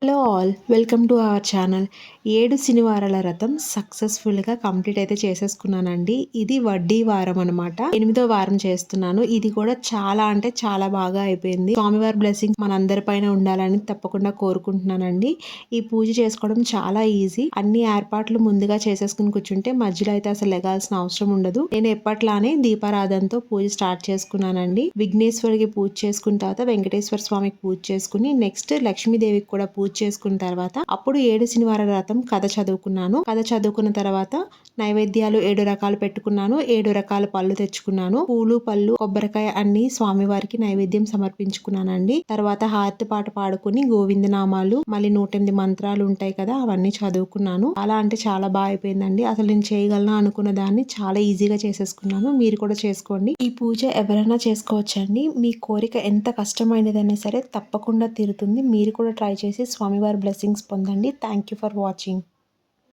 Hello all welcome to our channel. 7 శనివారాల వ్రతం సక్సెస్ఫుల్గా complete అయితే చేసేసుకున్నానండి. ఇది వడ్డీ వారం అనమాట. 8వ వారం చేస్తున్నాను. ఇది కూడా చాలా అంటే చాలా బాగా అయిపోయింది. స్వామివారి బ్లెస్సింగ్ మనందరి పైన ఉండాలని తప్పకుండా కోరుకుంటున్నానండి. ఈ పూజ చేసుకోవడం చాలా ఈజీ. అన్ని ఏర్పాట్లు ముందుగా చేసేసుకుని కూర్చుంటే మధ్యలో అయితే అసలు లెగాల్సిన అవసరం ఉండదు. నేను ఎప్పట్లానే దీపారాధనతో పూజ స్టార్ట్ చేసుకున్నానండి. విఘ్నేశ్వరికి పూజ చేసుకున్న తర్వాత వెంకటేశ్వర స్వామికి పూజ చేసుకుని నెక్స్ట్ లక్ష్మీదేవికి కూడా పూజ చేసుకున్న తర్వాత అప్పుడు 7 శనివారాల వ్రతం కథ చదువుకున్నాను. కథ చదువుకున్న తర్వాత నైవేద్యాలు 7 రకాలు పెట్టుకున్నాను. 7 రకాల పళ్ళు తెచ్చుకున్నాను. పూలు పళ్ళు కొబ్బరికాయ అన్ని స్వామివారికి నైవేద్యం సమర్పించుకున్నానండి. తర్వాత హారతి పాట పాడుకుని గోవిందనామాలు మళ్ళీ 108 మంత్రాలు ఉంటాయి కదా, అవన్నీ చదువుకున్నాను. అలా అంటే చాలా బాగా అయిపోయిందండి. అసలు నేను చేయగలనా అనుకున్న దాన్ని చాలా ఈజీగా చేసేసుకున్నాను. మీరు కూడా చేసుకోండి. ఈ పూజ ఎవరైనా చేసుకోవచ్చండి. మీ కోరిక ఎంత కష్టమైనదైనా సరే తప్పకుండా తీరుతుంది. మీరు కూడా ట్రై చేసి స్వామివారి బ్లెస్సింగ్స్ పొందండి. Thank you for watching.